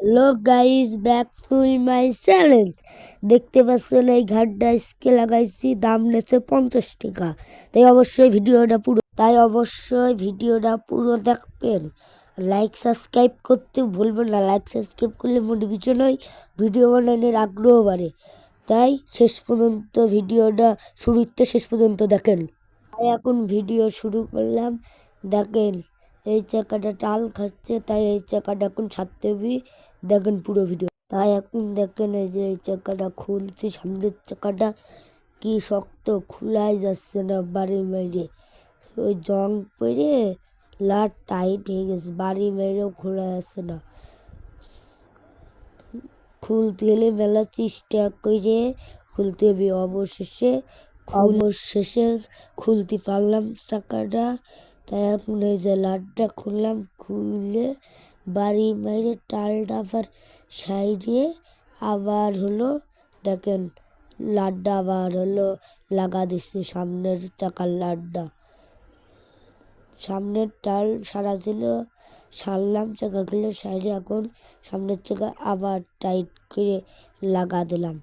Hello guys, back to my channel. দেখতে পাচ্ছেন এই ঘাটটা আজকে লাগাইছি, দাম নেছে 50 টাকা। তাই অবশ্যই ভিডিওটা পুরো দেখবেন। লাইক সাবস্ক্রাইব করতে ভুলবেন না। লাইক সাবস্ক্রাইব করলে মোটিভেশন হয়, ভিডিও বানানোর আগ্রহ বাড়ে। তাই ভিডিওটা শেষ পর্যন্ত দেখেন। তাই এখন ভিডিও শুরু করলাম। দেখেন এই চাকাটা টাল খাচ্ছে, তাই এই চাকাটা এখন ছাড়তে হবে। দেখেন পুরো ভিডিও। তাই এখন দেখেন এই যে এই চাকাটা খুলছি, সামনের চাকাটা কি শক্ত, খোলাই যাচ্ছে না বাড়ি মেরে। ওই জং পরে লাট টাইট হয়ে গেছে, বাড়ি মেরেও খোলা যাচ্ছে না। খুলতে হলে মেলা চেষ্টা করে খুলতে হবে। অবশেষে খুলতে পারলাম চাকাটা। তাই এখন এই যে লাটটা খুললাম, খুলে বাড়ি মাইরে টালটা আবার সাইডে আবার দেখেন লাটটা আবার লাগা দিচ্ছে। সামনের চাকার লাটটা, সামনের টাল সারা ছিল, সারলাম, চাকা খুলে সাইডে এখন সামনের চাকা আবার টাইট করে লাগা দিলাম।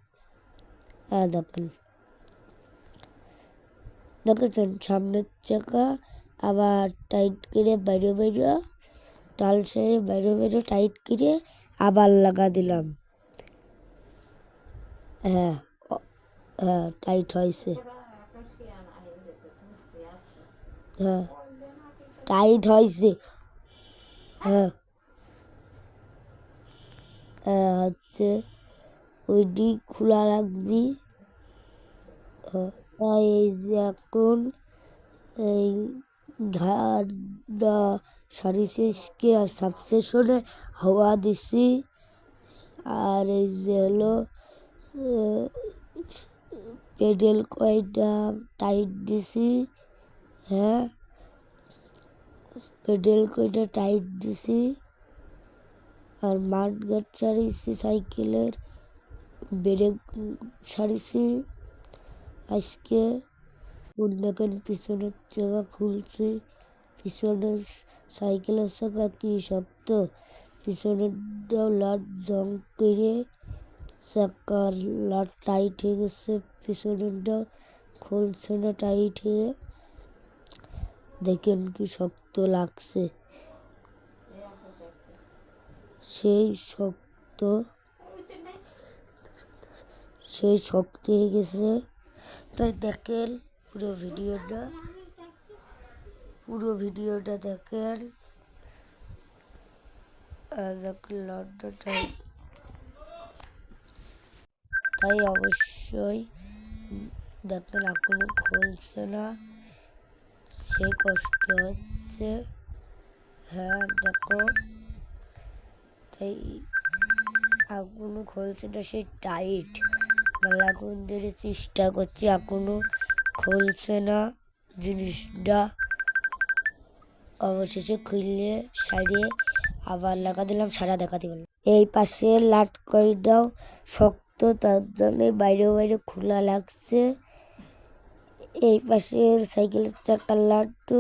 দেখেছেন সামনের চাকা আবার টাইট করে বাইরে টাল ছেড়ে বাইরে টাইট করে আবার লাগা দিলাম। হ্যাঁ হ্যাঁ, টাইট হয়েছে। হ্যাঁ, টাইট হয়েছে। হ্যাঁ হচ্ছে ওইটি খোলা রাখবি। তাই এই যে এখন এই ঘাটটা সারিসকে আর সাবস্টেশনে হাওয়া দিছি। আর এই যে পেডেল কয়টা টাইট দিছি। হ্যাঁ, পেডেল কয়টা টাইট দিছি। আর মাঠঘাট সারিছি, সাইকেলের ব্রেক সারিছি আজকে। দেখেন পিছনের চাকা খুলছে, পিছনের সাইকেলের চাকা কি শক্ত, পিছনের লাট জং করে চাকার লাট টাইট হয়ে গেছে, পিছনেরটা খুলছে না টাইট হয়ে। দেখেন কি শক্ত লাগছে, সেই শক্ত হয়ে গেছে। তাই দেখেন পুরো ভিডিওটা দেখেন। তাই অবশ্যই দেখেন এখনো খুলছে না, সেই কষ্ট হচ্ছে। হ্যাঁ দেখো, তাই এখনো খুলছে না, সেই টাইট। মেলাক্ষণ ধরে চেষ্টা করছি, এখনো খুলছে না জিনিসটা। অবশেষে খুললে সাইডে আবার লাগা দিলাম, সারা দেখাতে পারলাম। এই পাশে লাট কয়টাও শক্ত, তার জন্য বাইরে খোলা লাগছে। এই পাশের সাইকেলের চাকার লাটু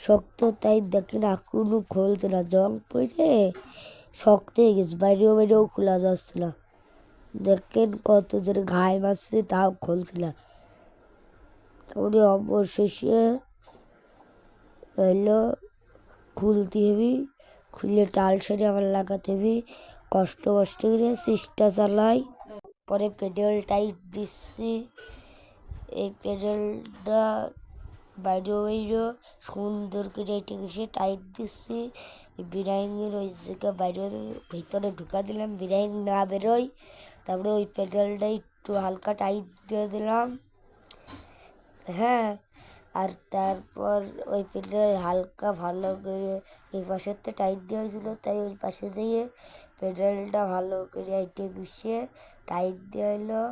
শক্ত, তাই দেখেন এখনো খুলছে না, জং পড়ে শক্ত হয়ে গেছে, বাইরেও খোলা যাচ্ছে না। দেখেন কত জোরে ঘাই মারছে, তাও খুলছে না। তারপরে অবশেষে খুলতে হবে, খুলে টাল সেরে আবার লাগাতে হবে। কষ্ট করে চেষ্টা চালাই। পরে পেডেল টাইট দিচ্ছি। এই পেডেলটা বাইরে সুন্দর করে টাইট দিচ্ছি। বিরাইনের ওই জায়গা ভিতরে ঢুকা দিলাম, বিরাইন না বেরোয়। তারপরে ওই পেডেলটা একটু হালকা টাইট দিয়ে দিলাম। হ্যাঁ, আর তারপর ওই পেডেল হালকা ভালো করে এই পাশের তো টাইট দেওয়া হয়েছিল, তাই ওই পাশে যেয়ে পেডেলটা ভালো করে গুছিয়ে টাইট দেওয়া হলো।